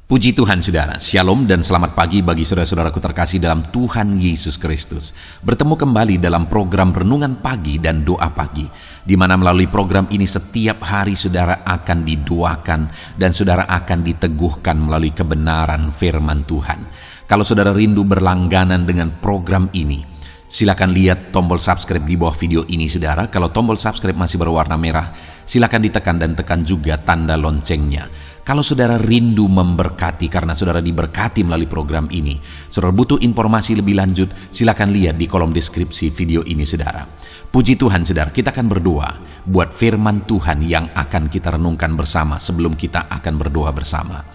Puji Tuhan saudara, Shalom dan selamat pagi bagi saudara-saudaraku terkasih dalam Tuhan Yesus Kristus. Bertemu kembali dalam program Renungan Pagi dan Doa Pagi, di mana melalui program ini setiap hari saudara akan didoakan dan saudara akan diteguhkan melalui kebenaran firman Tuhan. Kalau saudara rindu berlangganan dengan program ini, silakan lihat tombol subscribe di bawah video ini saudara. Kalau tombol subscribe masih berwarna merah, silakan ditekan dan tekan juga tanda loncengnya. Kalau saudara rindu memberkati karena saudara diberkati melalui program ini, saudara butuh informasi lebih lanjut, silakan lihat di kolom deskripsi video ini saudara. Puji Tuhan saudara, kita akan berdoa buat firman Tuhan yang akan kita renungkan bersama sebelum kita akan berdoa bersama.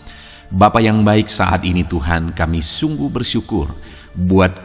Bapa yang baik, saat ini Tuhan kami sungguh bersyukur buat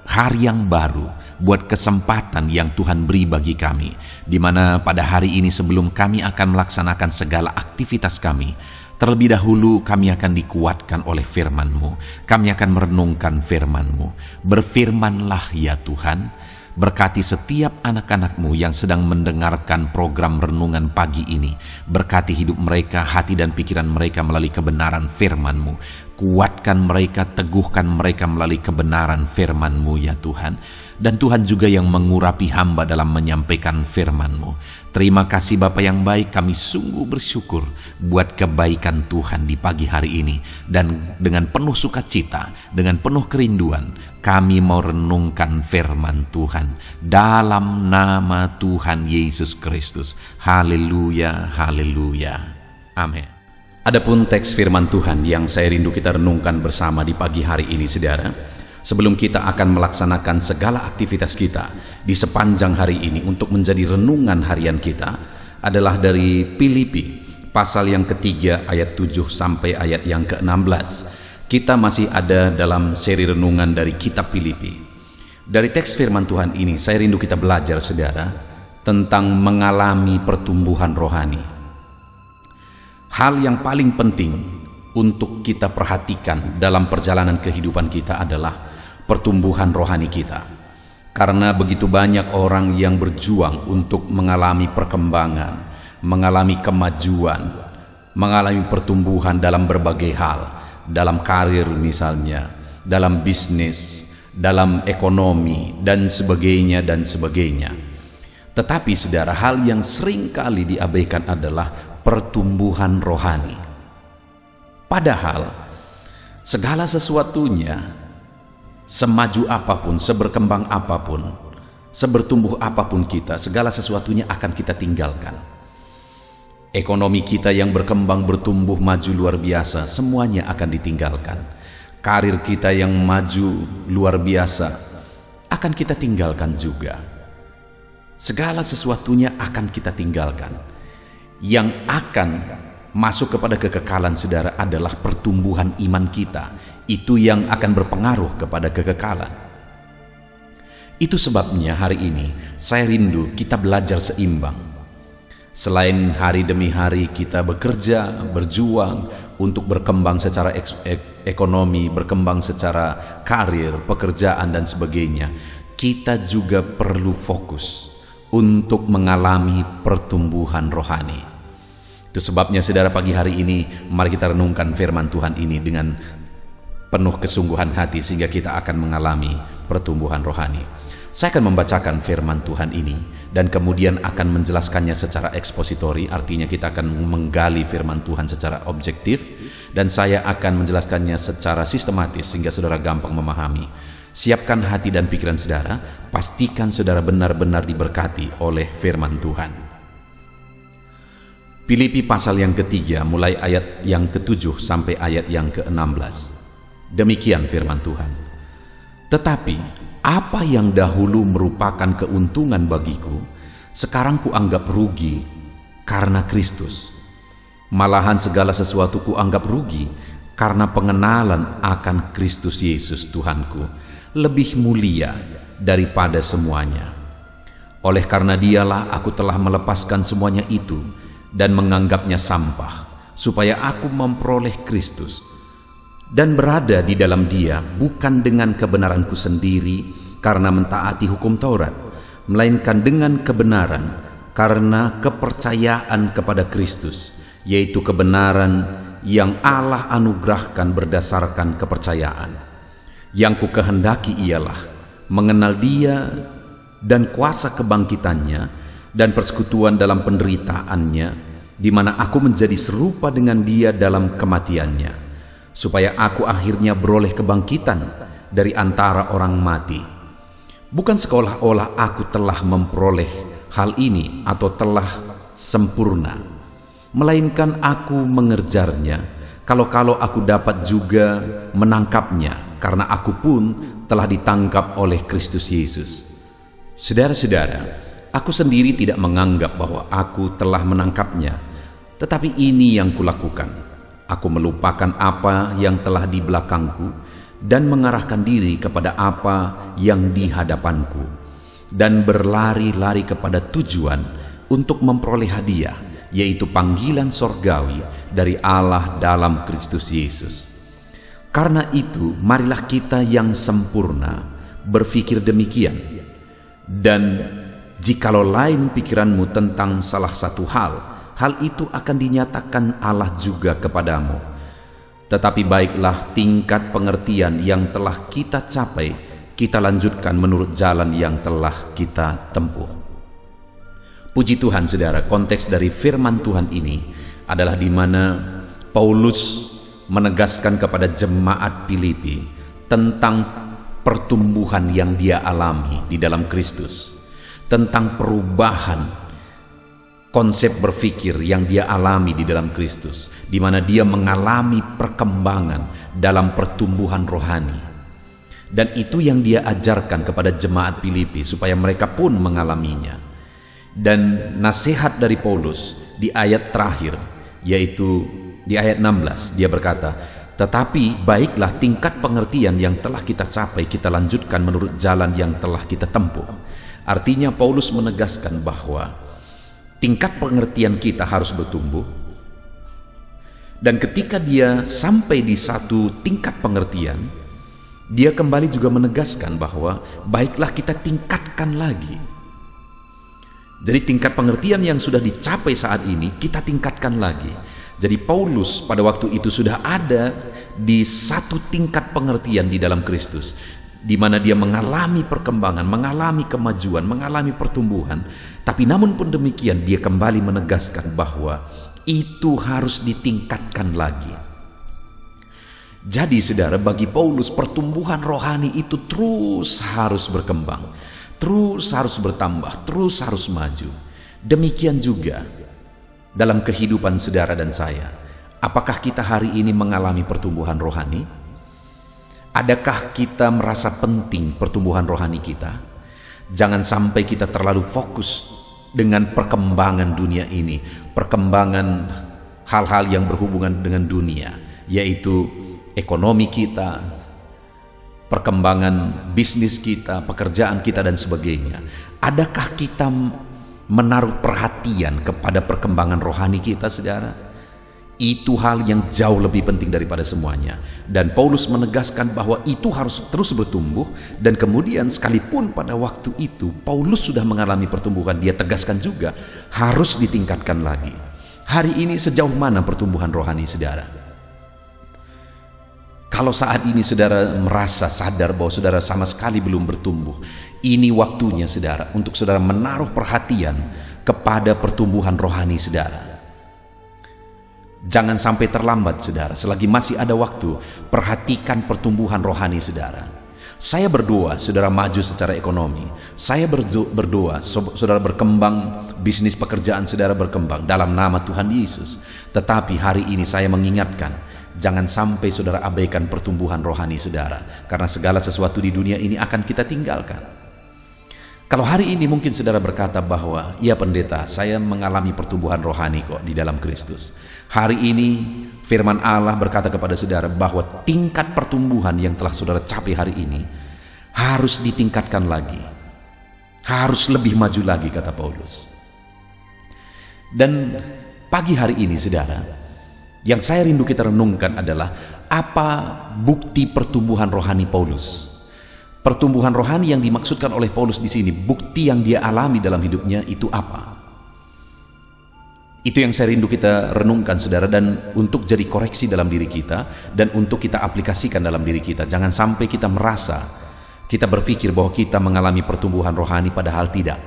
hari yang baru, buat kesempatan yang Tuhan beri bagi kami, di mana pada hari ini sebelum kami akan melaksanakan segala aktivitas kami, terlebih dahulu kami akan dikuatkan oleh firman-Mu. Kami akan merenungkan firman-Mu. Berfirmanlah ya Tuhan, berkati setiap anak-anak-Mu yang sedang mendengarkan program renungan pagi ini. Berkati hidup mereka, hati dan pikiran mereka melalui kebenaran firman-Mu. Kuatkan mereka, teguhkan mereka melalui kebenaran firman-Mu ya Tuhan. Dan Tuhan juga yang mengurapi hamba dalam menyampaikan firman-Mu. Terima kasih Bapa yang baik, kami sungguh bersyukur buat kebaikan Tuhan di pagi hari ini. Dan dengan penuh sukacita, dengan penuh kerinduan, kami mau renungkan firman Tuhan dalam nama Tuhan Yesus Kristus. Haleluya, haleluya. Amin. Adapun teks firman Tuhan yang saya rindu kita renungkan bersama di pagi hari ini saudara, sebelum kita akan melaksanakan segala aktivitas kita di sepanjang hari ini untuk menjadi renungan harian kita, adalah dari Filipi pasal yang ketiga ayat 7 sampai ayat yang ke-16. Kita masih ada dalam seri renungan dari kitab Filipi. Dari teks firman Tuhan ini saya rindu kita belajar saudara tentang mengalami pertumbuhan rohani. Hal yang paling penting untuk kita perhatikan dalam perjalanan kehidupan kita adalah pertumbuhan rohani kita. Karena begitu banyak orang yang berjuang untuk mengalami perkembangan, mengalami kemajuan, mengalami pertumbuhan dalam berbagai hal, dalam karir misalnya, dalam bisnis, dalam ekonomi, dan sebagainya, dan sebagainya. Tetapi saudara, hal yang sering kali diabaikan adalah pertumbuhan rohani. Padahal segala sesuatunya, semaju apapun, seberkembang apapun, sebertumbuh apapun kita, segala sesuatunya akan kita tinggalkan. Ekonomi kita yang berkembang, bertumbuh, maju luar biasa, semuanya akan ditinggalkan. Karir kita yang maju luar biasa akan kita tinggalkan juga. Segala sesuatunya akan kita tinggalkan. Yang akan masuk kepada kekekalan saudara adalah pertumbuhan iman kita. Itu yang akan berpengaruh kepada kekekalan. Itu sebabnya hari ini saya rindu kita belajar seimbang. Selain hari demi hari kita bekerja, berjuang untuk berkembang secara ekonomi, berkembang secara karir, pekerjaan dan sebagainya, kita juga perlu fokus untuk mengalami pertumbuhan rohani. Itu sebabnya saudara pagi hari ini mari kita renungkan firman Tuhan ini dengan penuh kesungguhan hati sehingga kita akan mengalami pertumbuhan rohani. Saya akan membacakan firman Tuhan ini dan kemudian akan menjelaskannya secara ekspositori, artinya kita akan menggali firman Tuhan secara objektif, dan saya akan menjelaskannya secara sistematis sehingga saudara gampang memahami. Siapkan hati dan pikiran saudara, pastikan saudara benar-benar diberkati oleh firman Tuhan. Filipi pasal yang ketiga mulai ayat yang ke-7 sampai ayat yang ke-16. Demikian firman Tuhan. Tetapi apa yang dahulu merupakan keuntungan bagiku, sekarang kuanggap rugi karena Kristus. Malahan segala sesuatu kuanggap rugi karena pengenalan akan Kristus Yesus Tuhanku lebih mulia daripada semuanya. Oleh karena dialah aku telah melepaskan semuanya itu dan menganggapnya sampah, supaya aku memperoleh Kristus dan berada di dalam Dia, bukan dengan kebenaranku sendiri karena mentaati hukum Taurat, melainkan dengan kebenaran karena kepercayaan kepada Kristus, yaitu kebenaran yang Allah anugerahkan berdasarkan kepercayaan. Yang ku kehendaki ialah mengenal Dia dan kuasa kebangkitannya dan persekutuan dalam penderitaannya, di mana aku menjadi serupa dengan Dia dalam kematiannya, supaya aku akhirnya beroleh kebangkitan dari antara orang mati. Bukan seolah-olah aku telah memperoleh hal ini atau telah sempurna, melainkan aku mengerjarnya, kalau-kalau aku dapat juga menangkapnya, karena aku pun telah ditangkap oleh Kristus Yesus. Saudara-saudara, aku sendiri tidak menganggap bahwa aku telah menangkapnya, tetapi ini yang kulakukan. Aku melupakan apa yang telah di belakangku dan mengarahkan diri kepada apa yang di hadapanku, dan berlari-lari kepada tujuan untuk memperoleh hadiah, yaitu panggilan sorgawi dari Allah dalam Kristus Yesus. Karena itu, marilah kita yang sempurna berpikir demikian. Dan jikalau lain pikiranmu tentang salah satu hal itu akan dinyatakan Allah juga kepadamu. Tetapi baiklah tingkat pengertian yang telah kita capai, kita lanjutkan menurut jalan yang telah kita tempuh. Puji Tuhan, saudara, konteks dari firman Tuhan ini adalah di mana Paulus menegaskan kepada jemaat Filipi tentang pertumbuhan yang dia alami di dalam Kristus, tentang perubahan konsep berpikir yang dia alami di dalam Kristus, di mana dia mengalami perkembangan dalam pertumbuhan rohani. Dan itu yang dia ajarkan kepada jemaat Filipi supaya mereka pun mengalaminya. Dan nasihat dari Paulus di ayat terakhir, yaitu di ayat 16, dia berkata, tetapi baiklah tingkat pengertian yang telah kita capai, kita lanjutkan menurut jalan yang telah kita tempuh. Artinya Paulus menegaskan bahwa tingkat pengertian kita harus bertumbuh, dan ketika dia sampai di satu tingkat pengertian, dia kembali juga menegaskan bahwa baiklah kita tingkatkan lagi. Jadi tingkat pengertian yang sudah dicapai saat ini kita tingkatkan lagi. Jadi Paulus pada waktu itu sudah ada di satu tingkat pengertian di dalam Kristus, di mana dia mengalami perkembangan, mengalami kemajuan, mengalami pertumbuhan. Tapi namun pun demikian, dia kembali menegaskan bahwa itu harus ditingkatkan lagi. Jadi saudara, bagi Paulus pertumbuhan rohani itu terus harus berkembang, terus harus bertambah, terus harus maju. Demikian juga dalam kehidupan saudara dan saya. Apakah kita hari ini mengalami pertumbuhan rohani? Adakah kita merasa penting pertumbuhan rohani kita? Jangan sampai kita terlalu fokus dengan perkembangan dunia ini, perkembangan hal-hal yang berhubungan dengan dunia, yaitu ekonomi kita, perkembangan bisnis kita, pekerjaan kita, dan sebagainya. Adakah kita menaruh perhatian kepada perkembangan rohani kita, saudara? Itu hal yang jauh lebih penting daripada semuanya. Dan Paulus menegaskan bahwa itu harus terus bertumbuh. Dan kemudian sekalipun pada waktu itu Paulus sudah mengalami pertumbuhan, dia tegaskan juga harus ditingkatkan lagi. Hari ini sejauh mana pertumbuhan rohani saudara? Kalau saat ini saudara merasa sadar bahwa saudara sama sekali belum bertumbuh, ini waktunya saudara untuk saudara menaruh perhatian kepada pertumbuhan rohani saudara. Jangan sampai terlambat saudara, selagi masih ada waktu, perhatikan pertumbuhan rohani saudara. Saya berdoa saudara maju secara ekonomi. Saya berdoa saudara berkembang, bisnis pekerjaan saudara berkembang dalam nama Tuhan Yesus. Tetapi hari ini saya mengingatkan, jangan sampai saudara abaikan pertumbuhan rohani saudara, karena segala sesuatu di dunia ini akan kita tinggalkan. Kalau hari ini mungkin saudara berkata bahwa, ya pendeta, saya mengalami pertumbuhan rohani kok di dalam Kristus. Hari ini firman Allah berkata kepada saudara bahwa tingkat pertumbuhan yang telah saudara capai hari ini harus ditingkatkan lagi. Harus lebih maju lagi, kata Paulus. Dan pagi hari ini saudara, yang saya rindu kita renungkan adalah apa bukti pertumbuhan rohani Paulus. Pertumbuhan rohani yang dimaksudkan oleh Paulus di sini, bukti yang dia alami dalam hidupnya itu apa? Itu yang saya rindu kita renungkan, saudara, dan untuk jadi koreksi dalam diri kita dan untuk kita aplikasikan dalam diri kita. Jangan sampai kita merasa, kita berpikir bahwa kita mengalami pertumbuhan rohani padahal tidak.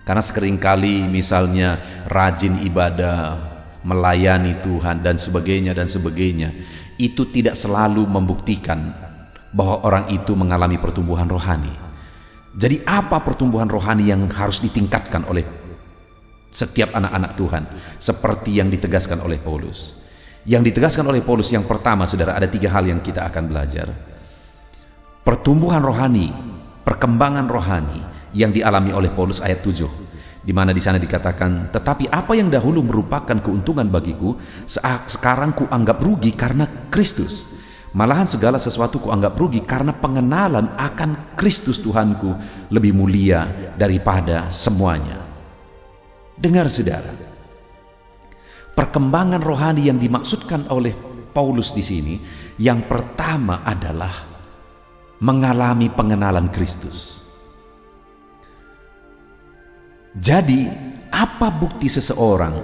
Karena seringkali misalnya rajin ibadah, melayani Tuhan dan sebagainya, itu tidak selalu membuktikan bahwa orang itu mengalami pertumbuhan rohani. Jadi apa pertumbuhan rohani yang harus ditingkatkan oleh setiap anak-anak Tuhan, seperti yang ditegaskan oleh Paulus? Yang ditegaskan oleh Paulus yang pertama, saudara, ada 3 hal yang kita akan belajar. Pertumbuhan rohani, perkembangan rohani yang dialami oleh Paulus ayat 7, di mana di sana dikatakan, tetapi apa yang dahulu merupakan keuntungan bagiku, sekarang kuanggap rugi karena Kristus. Malahan segala sesuatu kuanggap rugi karena pengenalan akan Kristus Tuhanku lebih mulia daripada semuanya. Dengar, saudara, perkembangan rohani yang dimaksudkan oleh Paulus di sini, yang pertama adalah mengalami pengenalan Kristus. Jadi, apa bukti seseorang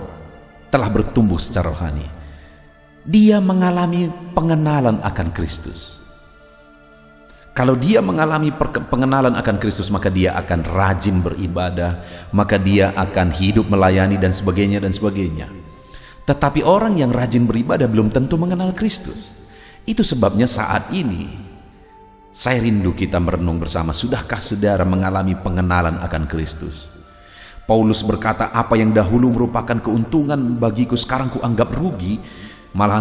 telah bertumbuh secara rohani? Dia mengalami pengenalan akan Kristus. Kalau dia mengalami pengenalan akan Kristus, maka dia akan rajin beribadah, maka dia akan hidup melayani dan sebagainya. Tetapi orang yang rajin beribadah belum tentu mengenal Kristus. Itu sebabnya saat ini saya rindu kita merenung bersama, sudahkah saudara mengalami pengenalan akan Kristus? Paulus berkata, apa yang dahulu merupakan keuntungan bagiku sekarang kuanggap rugi, malahan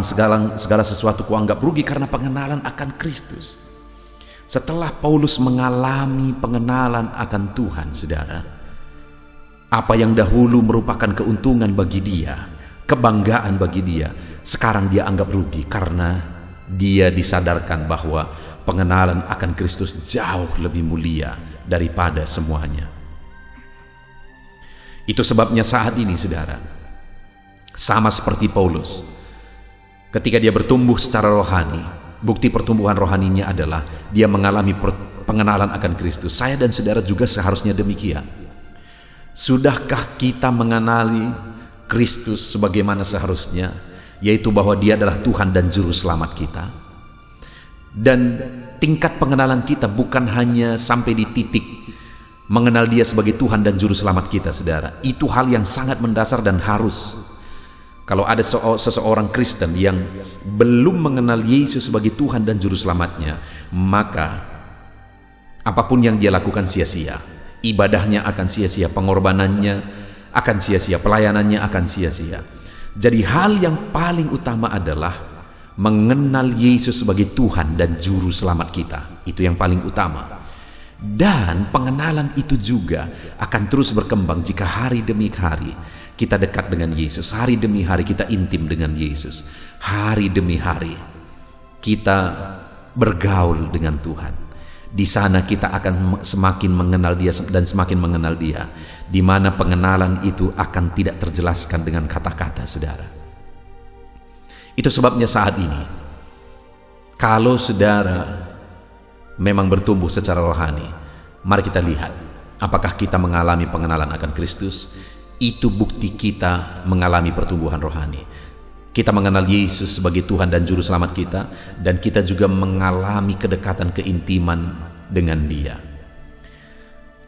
segala sesuatu kuanggap rugi karena pengenalan akan Kristus. Setelah Paulus mengalami pengenalan akan Tuhan, saudara, apa yang dahulu merupakan keuntungan bagi dia, kebanggaan bagi dia, sekarang dia anggap rugi karena dia disadarkan bahwa pengenalan akan Kristus jauh lebih mulia daripada semuanya. Itu sebabnya saat ini, saudara, sama seperti Paulus, ketika dia bertumbuh secara rohani, bukti pertumbuhan rohaninya adalah dia mengalami pengenalan akan Kristus. Saya dan saudara juga seharusnya demikian. Sudahkah kita mengenali Kristus sebagaimana seharusnya, yaitu bahwa dia adalah Tuhan dan Juru Selamat kita? Dan tingkat pengenalan kita bukan hanya sampai di titik mengenal dia sebagai Tuhan dan Juru Selamat kita, saudara. Itu hal yang sangat mendasar dan harus. Kalau ada seseorang Kristen yang belum mengenal Yesus sebagai Tuhan dan Juru Selamatnya, maka apapun yang dia lakukan sia-sia. Ibadahnya akan sia-sia, pengorbanannya akan sia-sia, pelayanannya akan sia-sia. Jadi hal yang paling utama adalah mengenal Yesus sebagai Tuhan dan Juru Selamat kita. Itu yang paling utama. Dan pengenalan itu juga akan terus berkembang jika hari demi hari kita dekat dengan Yesus, hari demi hari kita intim dengan Yesus, hari demi hari kita bergaul dengan Tuhan. Di sana kita akan semakin mengenal dia dan semakin mengenal dia, di mana pengenalan itu akan tidak terjelaskan dengan kata-kata, saudara. Itu sebabnya saat ini, kalau saudara memang bertumbuh secara rohani, mari kita lihat apakah kita mengalami pengenalan akan Kristus. Itu bukti kita mengalami pertumbuhan rohani. Kita mengenal Yesus sebagai Tuhan dan Juru Selamat kita, dan kita juga mengalami kedekatan keintiman dengan Dia.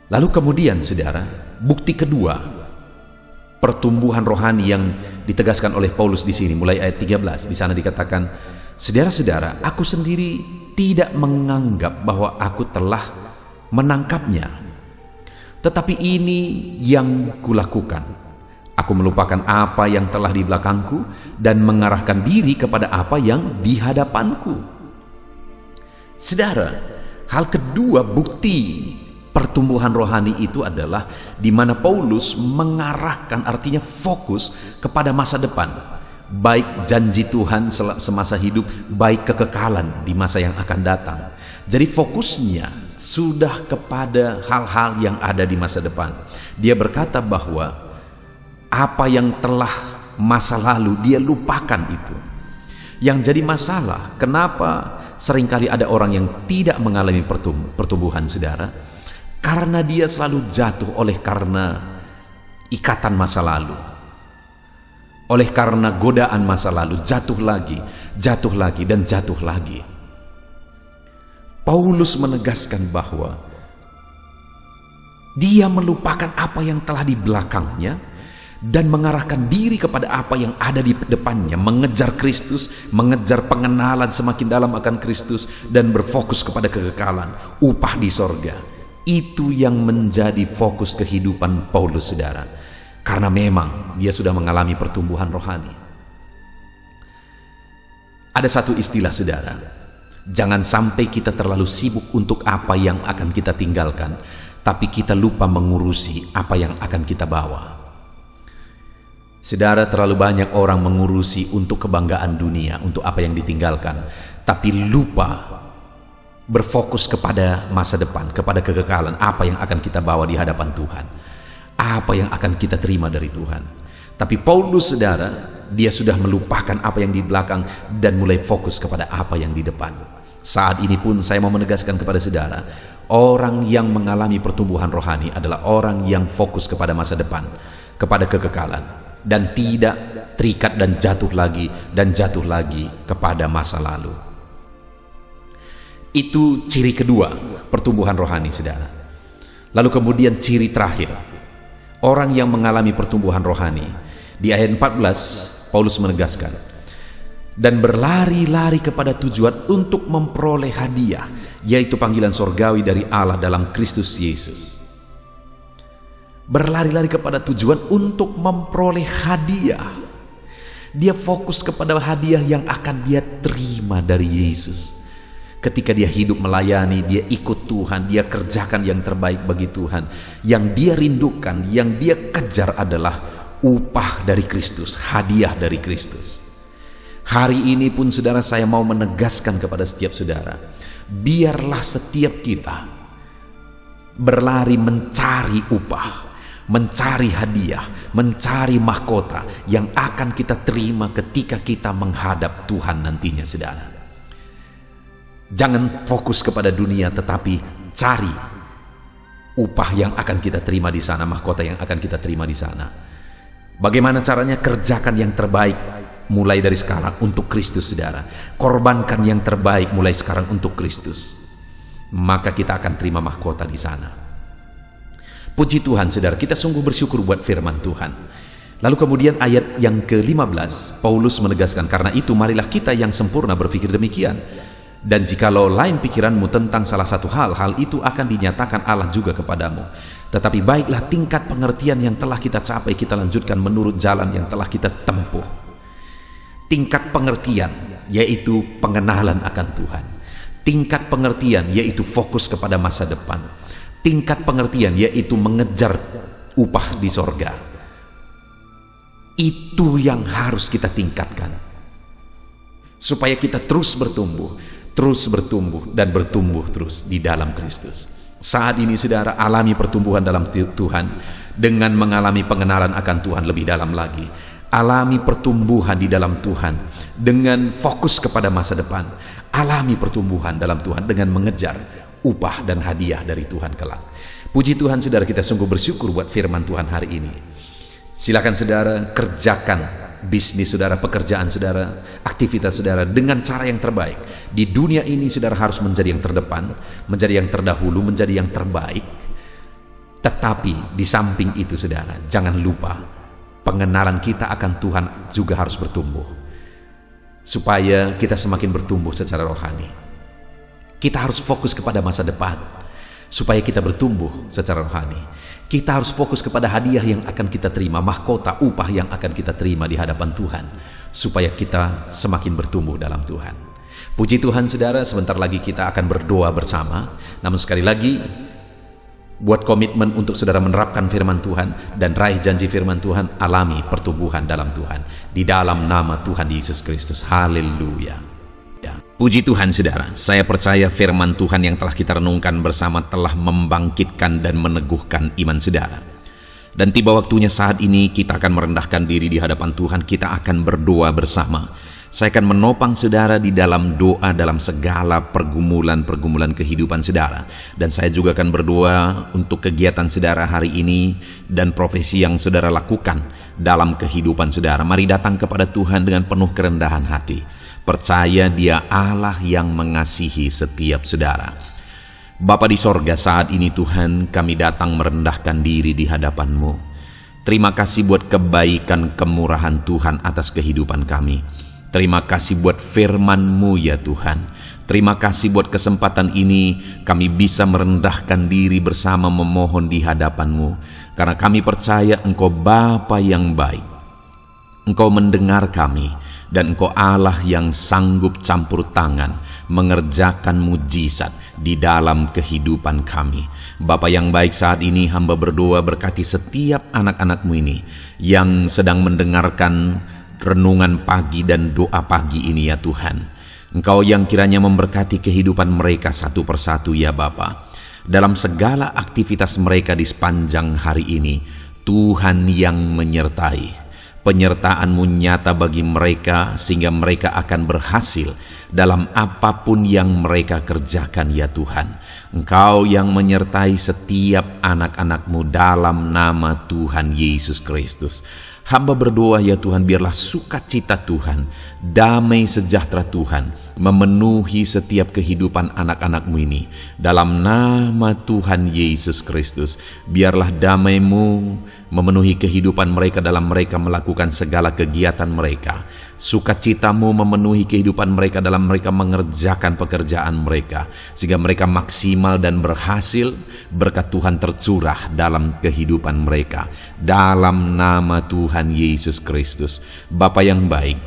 Lalu kemudian, saudara, bukti kedua pertumbuhan rohani yang ditegaskan oleh Paulus di sini, mulai ayat 13, di sana dikatakan, saudara-saudara, aku sendiri tidak menganggap bahwa aku telah menangkapnya. Tetapi ini yang kulakukan. Aku melupakan apa yang telah di belakangku dan mengarahkan diri kepada apa yang di hadapanku. Saudara, hal kedua bukti pertumbuhan rohani itu adalah di mana Paulus mengarahkan, artinya fokus kepada masa depan. Baik janji Tuhan semasa hidup, baik kekekalan di masa yang akan datang. Jadi fokusnya sudah kepada hal-hal yang ada di masa depan. Dia berkata bahwa apa yang telah masa lalu dia lupakan itu. Yang jadi masalah, kenapa seringkali ada orang yang tidak mengalami pertumbuhan, saudara? Karena dia selalu jatuh oleh karena ikatan masa lalu. oleh karena godaan masa lalu, jatuh lagi, dan jatuh lagi. Paulus menegaskan bahwa dia melupakan apa yang telah di belakangnya dan mengarahkan diri kepada apa yang ada di depannya, mengejar Kristus, mengejar pengenalan semakin dalam akan Kristus, dan berfokus kepada kekekalan, upah di sorga. Itu yang menjadi fokus kehidupan Paulus, saudara, karena memang dia sudah mengalami pertumbuhan rohani. Ada satu istilah, saudara, jangan sampai kita terlalu sibuk untuk apa yang akan kita tinggalkan, tapi kita lupa mengurusi apa yang akan kita bawa. Saudara, terlalu banyak orang mengurusi untuk kebanggaan dunia, untuk apa yang ditinggalkan, tapi lupa berfokus kepada masa depan, kepada kekekalan, apa yang akan kita bawa di hadapan Tuhan, apa yang akan kita terima dari Tuhan. Tapi Paulus, saudara, dia sudah melupakan apa yang di belakang dan mulai fokus kepada apa yang di depan. Saat ini pun saya mau menegaskan kepada saudara, orang yang mengalami pertumbuhan rohani adalah orang yang fokus kepada masa depan, kepada kekekalan, dan tidak terikat dan jatuh lagi kepada masa lalu. Itu ciri kedua pertumbuhan rohani, saudara. Lalu kemudian ciri terakhir orang yang mengalami pertumbuhan rohani, di ayat 14 Paulus menegaskan, dan berlari-lari kepada tujuan untuk memperoleh hadiah, yaitu panggilan sorgawi dari Allah dalam Kristus Yesus. Berlari-lari kepada tujuan untuk memperoleh hadiah. Dia fokus kepada hadiah yang akan dia terima dari Yesus. Ketika dia hidup melayani, dia ikut Tuhan, dia kerjakan yang terbaik bagi Tuhan. Yang dia rindukan, yang dia kejar adalah upah dari Kristus, hadiah dari Kristus. Hari ini pun, saudara, saya mau menegaskan kepada setiap saudara, biarlah setiap kita berlari mencari upah, mencari hadiah, mencari mahkota yang akan kita terima ketika kita menghadap Tuhan nantinya, saudara. Jangan fokus kepada dunia, tetapi cari upah yang akan kita terima di sana, mahkota yang akan kita terima di sana. Bagaimana caranya? Kerjakan yang terbaik mulai dari sekarang untuk Kristus, saudara. Korbankan yang terbaik mulai sekarang untuk Kristus. Maka kita akan terima mahkota di sana. Puji Tuhan, saudara, kita sungguh bersyukur buat firman Tuhan. Lalu kemudian ayat yang ke-15, Paulus menegaskan, karena itu marilah kita yang sempurna berpikir demikian. Dan jikalau lain pikiranmu tentang salah satu hal itu akan dinyatakan Allah juga kepadamu. Tetapi baiklah tingkat pengertian yang telah kita capai, kita lanjutkan menurut jalan yang telah kita tempuh. Tingkat pengertian, yaitu pengenalan akan Tuhan. Tingkat pengertian, yaitu fokus kepada masa depan. Tingkat pengertian, yaitu mengejar upah di sorga. Itu yang harus kita tingkatkan, supaya kita terus bertumbuh dan bertumbuh terus di dalam Kristus. Saat ini, saudara, alami pertumbuhan dalam Tuhan dengan mengalami pengenalan akan Tuhan lebih dalam lagi. Alami pertumbuhan di dalam Tuhan dengan fokus kepada masa depan. Alami pertumbuhan dalam Tuhan dengan mengejar upah dan hadiah dari Tuhan kelak. Puji Tuhan, saudara, kita sungguh bersyukur buat firman Tuhan hari ini. Silakan saudara kerjakan bisnis saudara, pekerjaan saudara, aktivitas saudara dengan cara yang terbaik. Di dunia ini saudara harus menjadi yang terdepan, menjadi yang terdahulu, menjadi yang terbaik. Tetapi di samping itu, saudara, jangan lupa pengenalan kita akan Tuhan juga harus bertumbuh, supaya kita semakin bertumbuh secara rohani. Kita harus fokus kepada masa depan supaya kita bertumbuh secara rohani. Kita harus fokus kepada hadiah yang akan kita terima, mahkota, upah yang akan kita terima di hadapan Tuhan, supaya kita semakin bertumbuh dalam Tuhan. Puji Tuhan, saudara, sebentar lagi kita akan berdoa bersama. Namun sekali lagi, buat komitmen untuk saudara menerapkan firman Tuhan dan raih janji firman Tuhan, alami pertumbuhan dalam Tuhan. Di dalam nama Tuhan Yesus Kristus. Haleluya. Puji Tuhan, saudara, saya percaya firman Tuhan yang telah kita renungkan bersama telah membangkitkan dan meneguhkan iman saudara. Dan tiba waktunya saat ini kita akan merendahkan diri di hadapan Tuhan, kita akan berdoa bersama. Saya akan menopang saudara di dalam doa dalam segala pergumulan-pergumulan kehidupan saudara. Dan saya juga akan berdoa untuk kegiatan saudara hari ini dan profesi yang saudara lakukan dalam kehidupan saudara. Mari datang kepada Tuhan dengan penuh kerendahan hati. Percaya Dia Allah yang mengasihi setiap saudara. Bapa di sorga, saat ini Tuhan, kami datang merendahkan diri di hadapan-Mu. Terima kasih buat kebaikan kemurahan Tuhan atas kehidupan kami. Terima kasih buat firman-Mu ya Tuhan. Terima kasih buat kesempatan ini kami bisa merendahkan diri bersama memohon di hadapan-Mu. Karena kami percaya Engkau Bapa yang baik. Engkau mendengar kami dan Engkau Allah yang sanggup campur tangan mengerjakan mujizat di dalam kehidupan kami. Bapa yang baik, saat ini hamba berdoa berkati setiap anak-anak-Mu ini yang sedang mendengarkan renungan pagi dan doa pagi ini ya Tuhan. Engkau yang kiranya memberkati kehidupan mereka satu persatu ya Bapa. Dalam segala aktivitas mereka di sepanjang hari ini, Tuhan yang menyertai. Penyertaan-Mu nyata bagi mereka sehingga mereka akan berhasil dalam apapun yang mereka kerjakan ya Tuhan. Engkau yang menyertai setiap anak-anak-Mu dalam nama Tuhan Yesus Kristus. Hamba berdoa ya Tuhan, biarlah sukacita Tuhan, damai sejahtera Tuhan memenuhi setiap kehidupan anak-anak-Mu ini. Dalam nama Tuhan Yesus Kristus, biarlah damai-Mu memenuhi kehidupan mereka dalam mereka melakukan segala kegiatan mereka. Sukacita-Mu memenuhi kehidupan mereka dalam mereka mengerjakan pekerjaan mereka, sehingga mereka maksimal dan berhasil. Berkat Tuhan tercurah dalam kehidupan mereka. Dalam nama Tuhan Yesus Kristus. Bapa yang baik,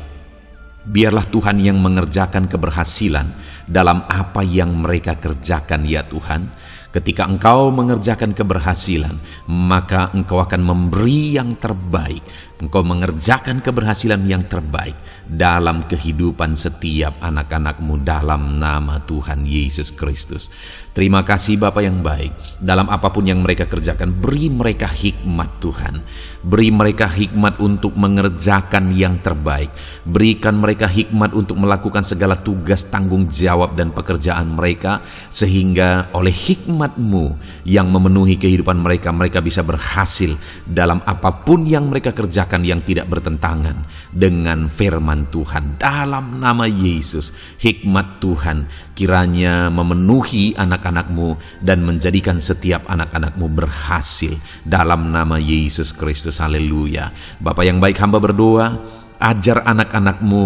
biarlah Tuhan yang mengerjakan keberhasilan dalam apa yang mereka kerjakan ya Tuhan. Ketika Engkau mengerjakan keberhasilan, maka Engkau akan memberi yang terbaik. Engkau mengerjakan keberhasilan yang terbaik dalam kehidupan setiap anak-anak-Mu dalam nama Tuhan Yesus Kristus. Terima kasih Bapa yang baik. Dalam apapun yang mereka kerjakan, beri mereka hikmat Tuhan. Beri mereka hikmat untuk mengerjakan yang terbaik. Berikan mereka hikmat untuk melakukan segala tugas, tanggung jawab dan pekerjaan mereka, sehingga oleh hikmat-Mu yang memenuhi kehidupan mereka, mereka bisa berhasil dalam apapun yang mereka kerjakan yang tidak bertentangan dengan firman Tuhan. Dalam nama Yesus, hikmat Tuhan kiranya memenuhi anak-anak-Mu dan menjadikan setiap anak-anak-Mu berhasil dalam nama Yesus Kristus. Haleluya. Bapa yang baik, hamba berdoa, ajar anak-anak-Mu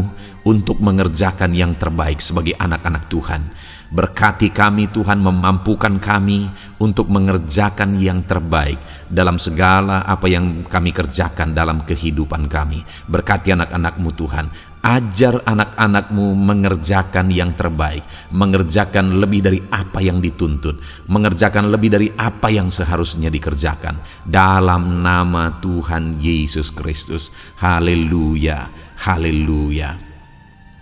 untuk mengerjakan yang terbaik sebagai anak-anak Tuhan. Berkati kami Tuhan, memampukan kami untuk mengerjakan yang terbaik dalam segala apa yang kami kerjakan dalam kehidupan kami. Berkati anak-anak-Mu Tuhan. Ajar anak-anak-Mu mengerjakan yang terbaik, mengerjakan lebih dari apa yang dituntut, mengerjakan lebih dari apa yang seharusnya dikerjakan. Dalam nama Tuhan Yesus Kristus. Haleluya, haleluya.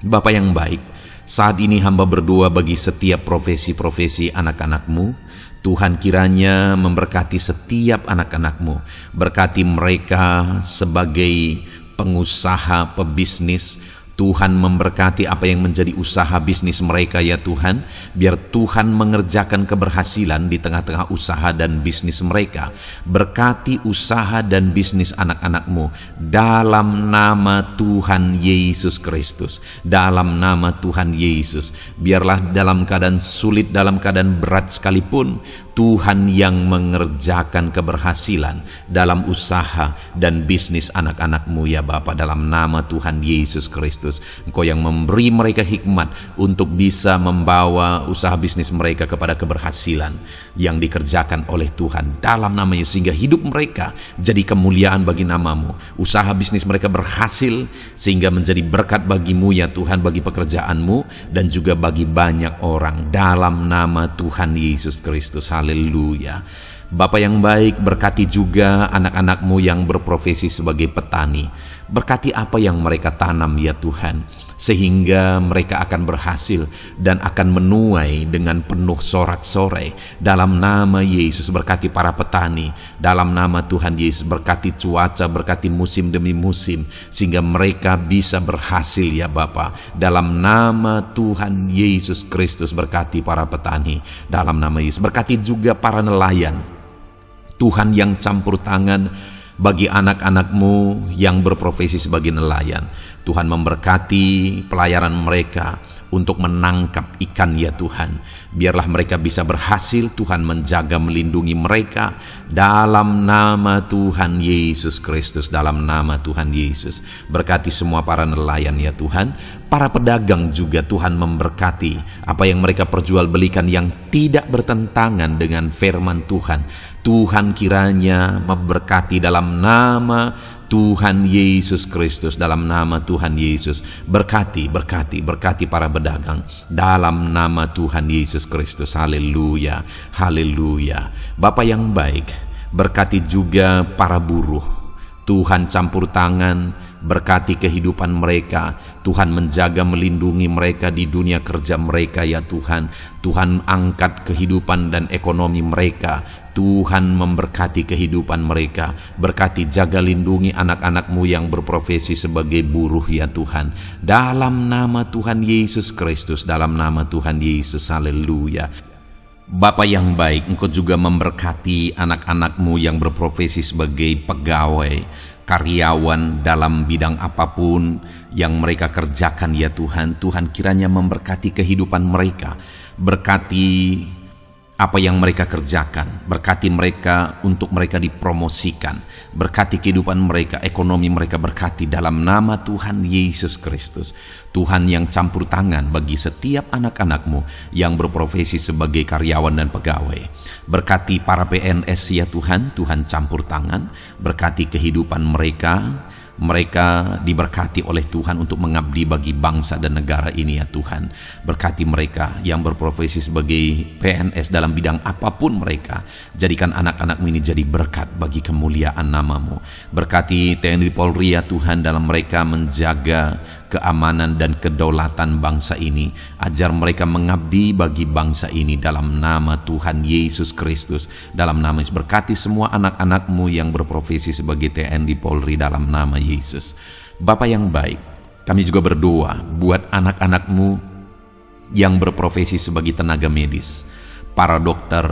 Bapa yang baik, saat ini hamba berdoa bagi setiap profesi-profesi anak-anak-Mu. Tuhan kiranya memberkati setiap anak-anak-Mu. Berkati mereka sebagai pengusaha, pebisnis. Tuhan memberkati apa yang menjadi usaha bisnis mereka ya Tuhan. Biar Tuhan mengerjakan keberhasilan di tengah-tengah usaha dan bisnis mereka. Berkati usaha dan bisnis anak-anak-Mu dalam nama Tuhan Yesus Kristus. Dalam nama Tuhan Yesus. Biarlah dalam keadaan sulit, dalam keadaan berat sekalipun, Tuhan yang mengerjakan keberhasilan dalam usaha dan bisnis anak-anak-Mu ya Bapa. Dalam nama Tuhan Yesus Kristus, Engkau yang memberi mereka hikmat untuk bisa membawa usaha bisnis mereka kepada keberhasilan yang dikerjakan oleh Tuhan dalam nama Yesus, sehingga hidup mereka jadi kemuliaan bagi nama-Mu. Usaha bisnis mereka berhasil sehingga menjadi berkat bagi-Mu ya Tuhan, bagi pekerjaan-Mu dan juga bagi banyak orang dalam nama Tuhan Yesus Kristus. Haleluya. Bapa yang baik, berkati juga anak-anak-Mu yang berprofesi sebagai petani. Berkati apa yang mereka tanam ya Tuhan, sehingga mereka akan berhasil dan akan menuai dengan penuh sorak-sorai. Dalam nama Yesus, berkati para petani. Dalam nama Tuhan Yesus, berkati cuaca, berkati musim demi musim, sehingga mereka bisa berhasil ya Bapa. Dalam nama Tuhan Yesus Kristus, berkati para petani. Dalam nama Yesus, berkati juga para nelayan. Tuhan yang campur tangan bagi anak-anak-Mu yang berprofesi sebagai nelayan. Tuhan memberkati pelayaran mereka untuk menangkap ikan ya Tuhan. Biarlah mereka bisa berhasil, Tuhan menjaga melindungi mereka dalam nama Tuhan Yesus Kristus. Dalam nama Tuhan Yesus, berkati semua para nelayan ya Tuhan. Para pedagang juga Tuhan memberkati apa yang mereka perjualbelikan yang tidak bertentangan dengan firman Tuhan. Tuhan kiranya memberkati dalam nama Tuhan Yesus Kristus. Dalam nama Tuhan Yesus, berkati para pedagang dalam nama Tuhan Yesus Kristus. Haleluya, haleluya. Bapa yang baik, berkati juga para buruh. Tuhan campur tangan, berkati kehidupan mereka. Tuhan menjaga melindungi mereka di dunia kerja mereka ya Tuhan. Tuhan angkat kehidupan dan ekonomi mereka. Tuhan memberkati kehidupan mereka. Berkati, jaga, lindungi anak-anak-Mu yang berprofesi sebagai buruh ya Tuhan. Dalam nama Tuhan Yesus Kristus, dalam nama Tuhan Yesus, haleluya. Bapa yang baik, Engkau juga memberkati anak-anak-Mu yang berprofesi sebagai pegawai, karyawan dalam bidang apapun yang mereka kerjakan ya Tuhan. Tuhan kiranya memberkati kehidupan mereka, berkati apa yang mereka kerjakan, berkati mereka untuk mereka dipromosikan, berkati kehidupan mereka, ekonomi mereka, berkati dalam nama Tuhan Yesus Kristus. Tuhan yang campur tangan bagi setiap anak-anak-Mu yang berprofesi sebagai karyawan dan pegawai. Berkati para PNS ya Tuhan, Tuhan campur tangan, berkati kehidupan mereka. Mereka diberkati oleh Tuhan untuk mengabdi bagi bangsa dan negara ini ya Tuhan. Berkati mereka yang berprofesi sebagai PNS dalam bidang apapun mereka. Jadikan anak-anak-Mu ini jadi berkat bagi kemuliaan nama-Mu. Berkati TNI Polri ya Tuhan, dalam mereka menjaga keamanan dan kedaulatan bangsa ini. Ajar mereka mengabdi bagi bangsa ini dalam nama Tuhan Yesus Kristus. Dalam nama Yesus, berkati semua anak-anak-Mu yang berprofesi sebagai TNI Polri dalam nama Yesus. Bapa yang baik, kami juga berdoa buat anak-anak-Mu yang berprofesi sebagai tenaga medis, para dokter,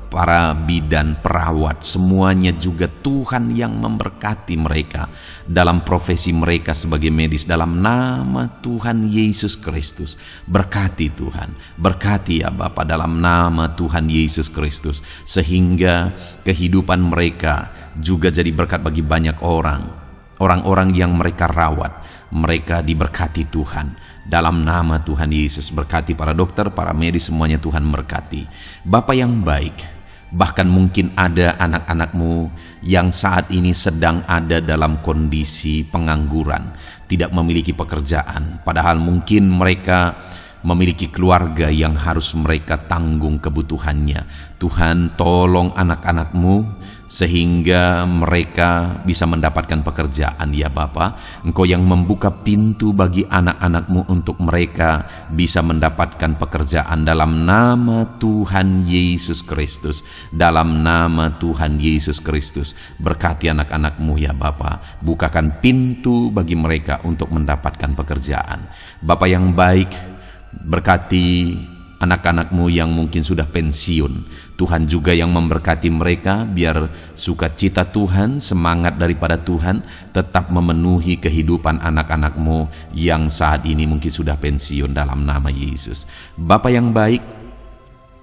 para bidan, perawat, semuanya juga Tuhan yang memberkati mereka dalam profesi mereka sebagai medis dalam nama Tuhan Yesus Kristus. Berkati Tuhan, berkati ya Bapa dalam nama Tuhan Yesus Kristus, sehingga kehidupan mereka juga jadi berkat bagi banyak orang-orang yang mereka rawat. Mereka diberkati Tuhan dalam nama Tuhan Yesus. Berkati para dokter, para medis, semuanya Tuhan berkati. Bapa yang baik, bahkan mungkin ada anak-anak-Mu yang saat ini sedang ada dalam kondisi pengangguran, tidak memiliki pekerjaan, padahal mungkin mereka memiliki keluarga yang harus mereka tanggung kebutuhannya. Tuhan, tolong anak-anak-Mu sehingga mereka bisa mendapatkan pekerjaan ya Bapa. Engkau yang membuka pintu bagi anak-anak-Mu untuk mereka bisa mendapatkan pekerjaan dalam nama Tuhan Yesus Kristus. Dalam nama Tuhan Yesus Kristus, berkati anak-anak-Mu ya Bapa. Bukakan pintu bagi mereka untuk mendapatkan pekerjaan. Bapa yang baik, berkati anak-anak-Mu yang mungkin sudah pensiun. Tuhan juga yang memberkati mereka, biar sukacita Tuhan, semangat daripada Tuhan tetap memenuhi kehidupan anak-anak-Mu yang saat ini mungkin sudah pensiun dalam nama Yesus. Bapa yang baik,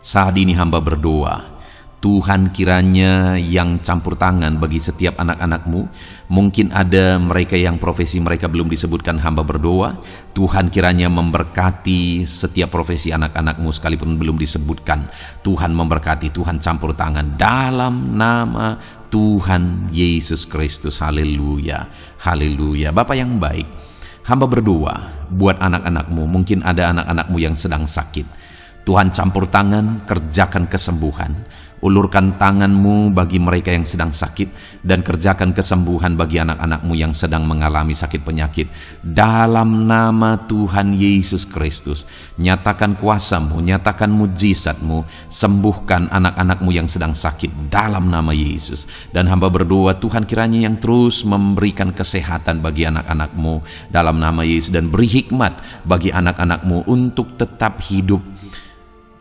saat ini hamba berdoa, Tuhan kiranya yang campur tangan bagi setiap anak-anak-Mu. Mungkin ada mereka yang profesi mereka belum disebutkan, hamba berdoa Tuhan kiranya memberkati setiap profesi anak-anak-Mu sekalipun belum disebutkan. Tuhan memberkati, Tuhan campur tangan dalam nama Tuhan Yesus Kristus. Haleluya, haleluya. Bapa yang baik, hamba berdoa buat anak-anak-Mu. Mungkin ada anak-anak-Mu yang sedang sakit. Tuhan campur tangan, kerjakan kesembuhan Ulurkan tangan-Mu bagi mereka yang sedang sakit, dan kerjakan kesembuhan bagi anak-anak-Mu yang sedang mengalami sakit penyakit. Dalam nama Tuhan Yesus Kristus, nyatakan kuasa-Mu, nyatakan mujizat-Mu, sembuhkan anak-anak-Mu yang sedang sakit dalam nama Yesus. Dan hamba berdoa, Tuhan kiranya yang terus memberikan kesehatan bagi anak-anak-Mu dalam nama Yesus, dan beri hikmat bagi anak-anak-Mu untuk tetap hidup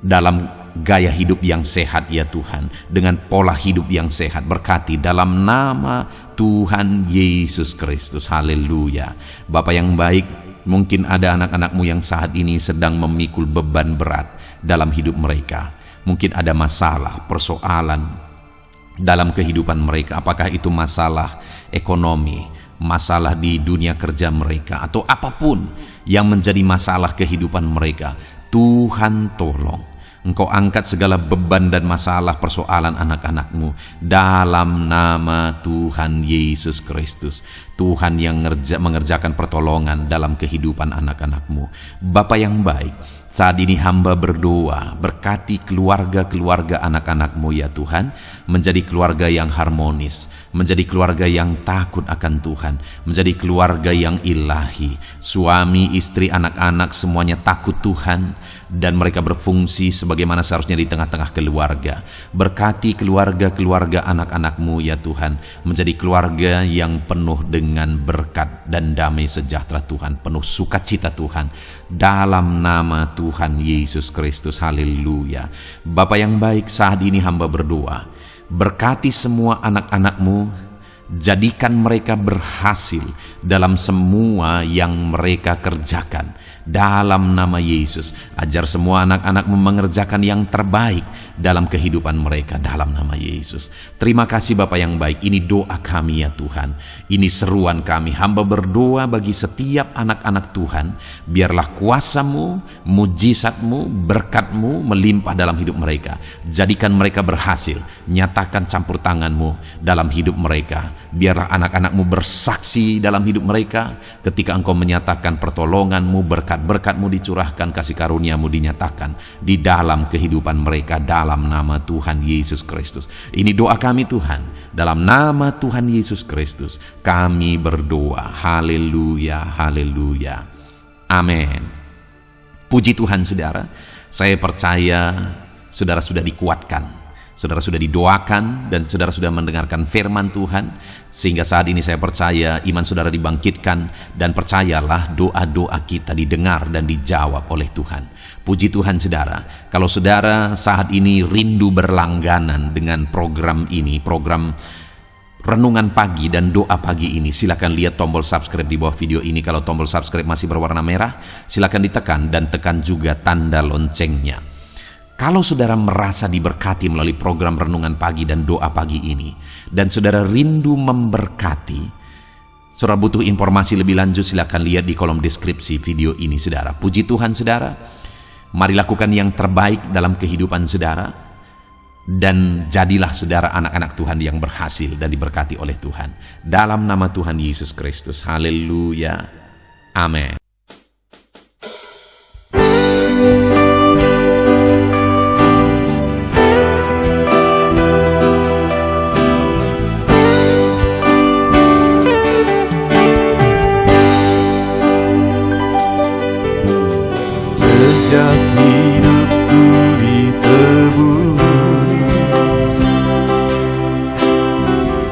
dalam gaya hidup yang sehat ya Tuhan, dengan pola hidup yang sehat. Berkati dalam nama Tuhan Yesus Kristus. Haleluya. Bapa yang baik, mungkin ada anak-anak-Mu yang saat ini sedang memikul beban berat dalam hidup mereka. Mungkin ada masalah, persoalan dalam kehidupan mereka. Apakah itu masalah ekonomi, masalah di dunia kerja mereka, atau apapun yang menjadi masalah kehidupan mereka. Tuhan tolong Engkau angkat segala beban dan masalah persoalan anak-anak-Mu dalam nama Tuhan Yesus Kristus. Tuhan yang mengerjakan pertolongan dalam kehidupan anak-anak-Mu. Bapa yang baik, saat ini hamba berdoa, berkati keluarga-keluarga anak-anak-Mu ya Tuhan, menjadi keluarga yang harmonis, menjadi keluarga yang takut akan Tuhan, menjadi keluarga yang ilahi. Suami, istri, anak-anak semuanya takut Tuhan, dan mereka berfungsi sebagaimana seharusnya di tengah-tengah keluarga. Berkati keluarga-keluarga anak-anak-Mu ya Tuhan, menjadi keluarga yang penuh dengan berkat dan damai sejahtera Tuhan, penuh sukacita Tuhan, dalam nama Tuhan Yesus Kristus. Haleluya. Bapa yang baik, saat ini hamba berdoa, berkati semua anak-anak-Mu, jadikan mereka berhasil dalam semua yang mereka kerjakan dalam nama Yesus. Ajar semua anak-anak-Mu mengerjakan yang terbaik dalam kehidupan mereka dalam nama Yesus. Terima kasih Bapa yang baik. Ini doa kami ya Tuhan, ini seruan kami. Hamba berdoa bagi setiap anak-anak Tuhan, biarlah kuasa-Mu, mujizat-Mu, berkat-Mu melimpah dalam hidup mereka. Jadikan mereka berhasil. Nyatakan campur tangan-Mu dalam hidup mereka. Biarlah anak-anak-Mu bersaksi dalam hidup mereka ketika Engkau menyatakan pertolongan-Mu, berkat-Mu dicurahkan, kasih karunia-Mu dinyatakan di dalam kehidupan mereka dalam nama Tuhan Yesus Kristus. Ini doa kami Tuhan, dalam nama Tuhan Yesus Kristus kami berdoa. Haleluya, haleluya, amin. Puji Tuhan saudara, saya percaya saudara sudah dikuatkan, saudara sudah didoakan, dan saudara sudah mendengarkan firman Tuhan, sehingga saat ini saya percaya iman saudara dibangkitkan, dan percayalah doa-doa kita didengar dan dijawab oleh Tuhan. Puji Tuhan saudara. Kalau saudara saat ini rindu berlangganan dengan program ini, program Renungan Pagi dan Doa Pagi ini, silakan lihat tombol subscribe di bawah video ini. Kalau tombol subscribe masih berwarna merah, silakan ditekan, dan tekan juga tanda loncengnya. Kalau saudara merasa diberkati melalui program Renungan Pagi dan Doa Pagi ini, dan saudara rindu memberkati, saudara butuh informasi lebih lanjut, silakan lihat di kolom deskripsi video ini saudara. Puji Tuhan saudara, mari lakukan yang terbaik dalam kehidupan saudara, dan jadilah saudara anak-anak Tuhan yang berhasil dan diberkati oleh Tuhan. Dalam nama Tuhan Yesus Kristus. Haleluya, amin. Sejak hidupku ditebus,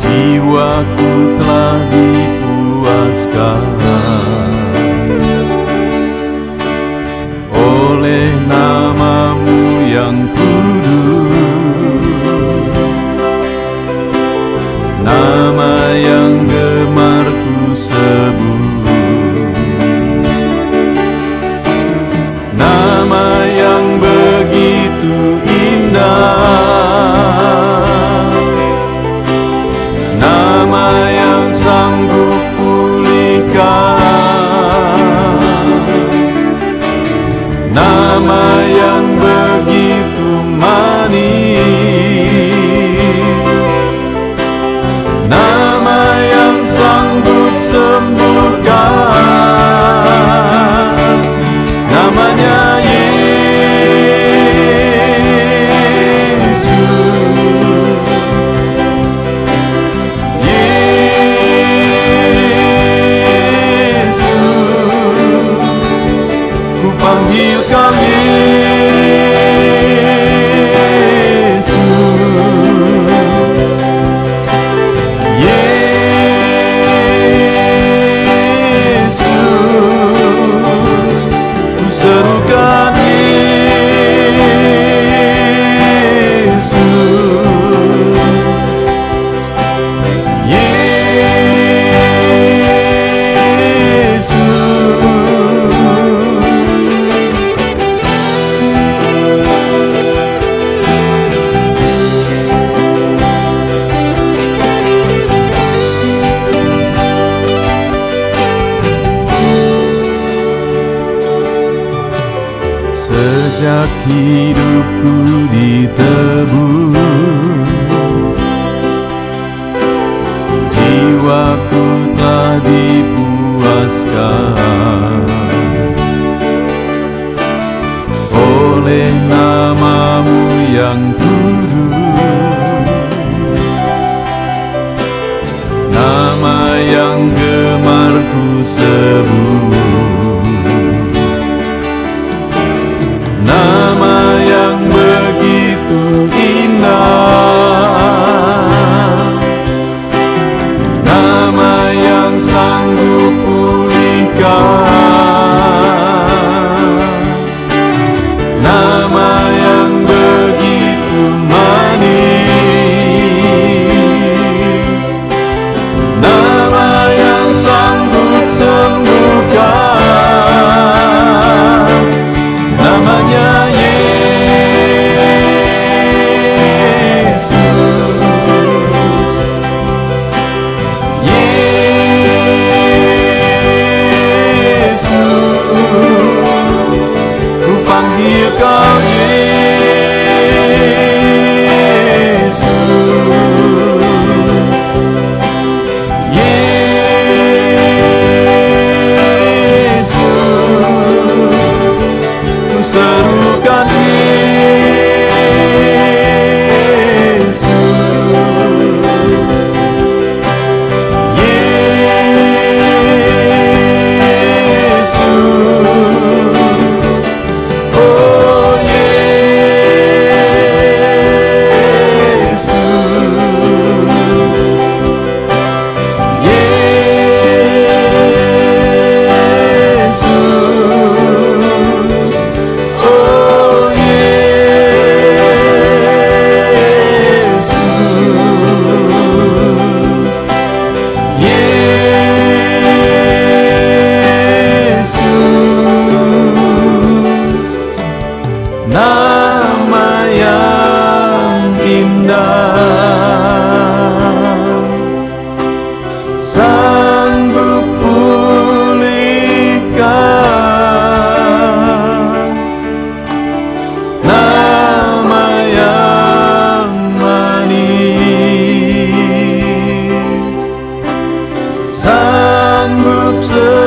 jiwaku telah dipuaskan oleh nama-Mu yang kudus, nama yang gemar ku sebut, nama yang begitu indah, nama yang sanggup pulihkan, nama yang begitu manis, nama yang sanggup sembuhkan, namanya Yesus. Sejak hidupku ditebus, jiwaku telah dipuaskan oleh nama-Mu yang kudus, nama yang gemar ku sebut, nama yang begitu indah, nama yang sanggup pulihkan, nama yang begitu manis, nama yang sanggup sembuhkan, namanya ku panggil Kau Yesus, Yesus, ku serukan Yesus, Yesus, oh Yesus, Yesus, oh Yesus, nama yang indah, sanggup pulihkan, nama yang manis, sanggup sembuhkan.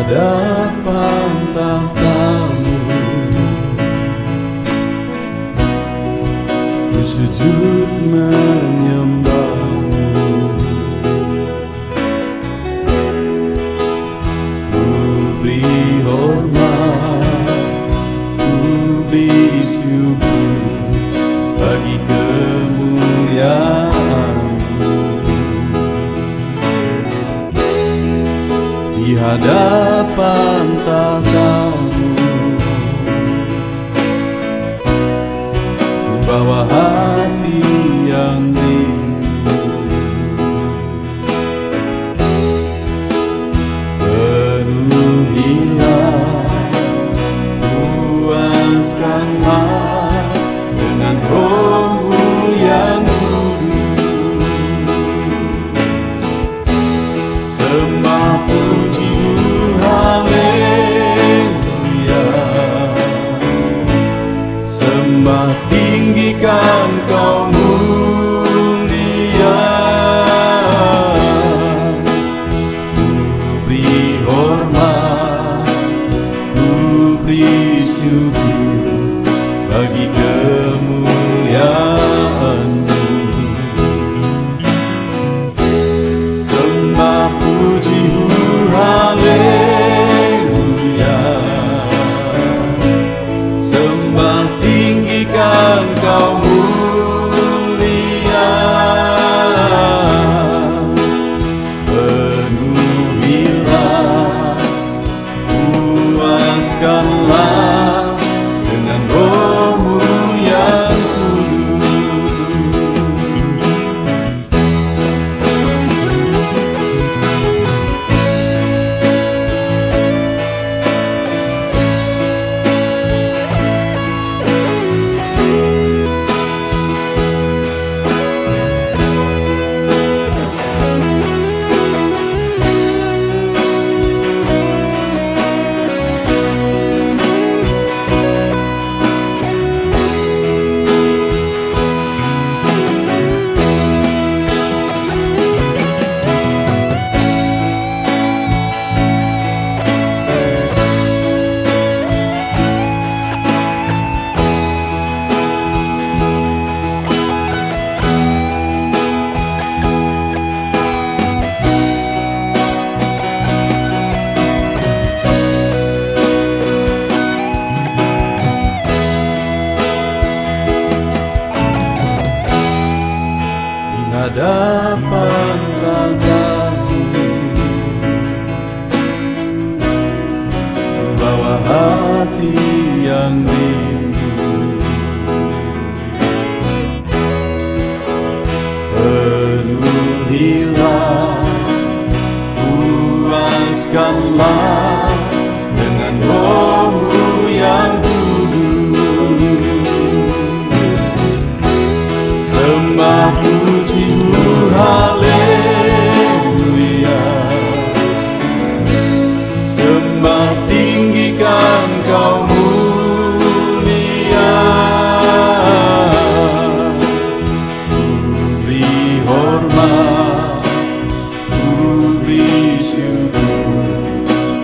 hadapan tahta-Mu, ku sujud menyembah-Mu. Ku beri hormat, ku beri syukur bagi kemuliaan-Mu. Di hadapan tahta-Mu, ku bawa hati yang rindu. Penuhilah, puaskanlah dengan Roh-Mu yang kudus. Sembah puji haleluya, sembah tinggikan Kau mulia. Ku beri hormat, ku beri syukur bagi kemuliaan-Mu. Sembah puji haleluya, sembah tinggikan Kau mulia. Penuhilah, puaskanlah dengan Roh-Mu yang hadapan tahta-Mu, bawa hati yang rindu. Penuhilah, puaskanlah dengan Roh-Mu yang kudus. Sembah puji haleluya, sembah tinggikan Kau mulia. Ku beri hormat, ku beri syukur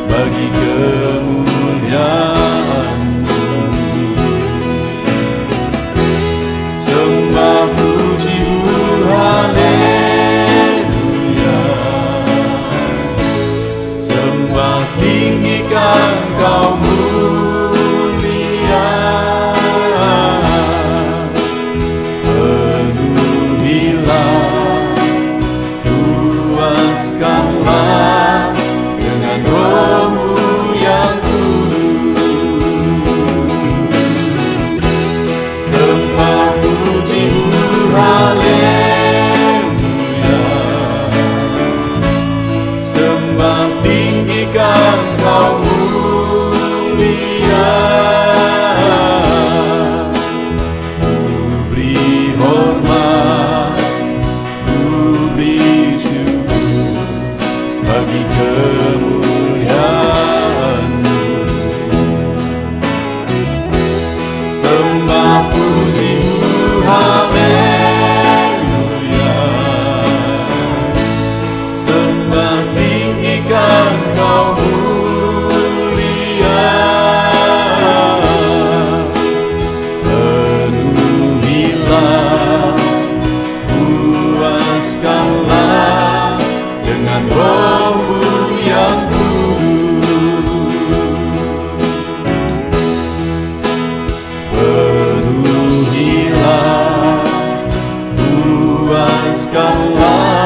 bagi kemuliaan-Mu. Sembah puji haleluya, sembah tinggikan Kau mulia. Penuhilah, puaskanlah dengan Roh-Mu yang kudus. Sembah puji haleluya, sembah tinggikan Kau mulia. Ku beri hormat, lepaskanlah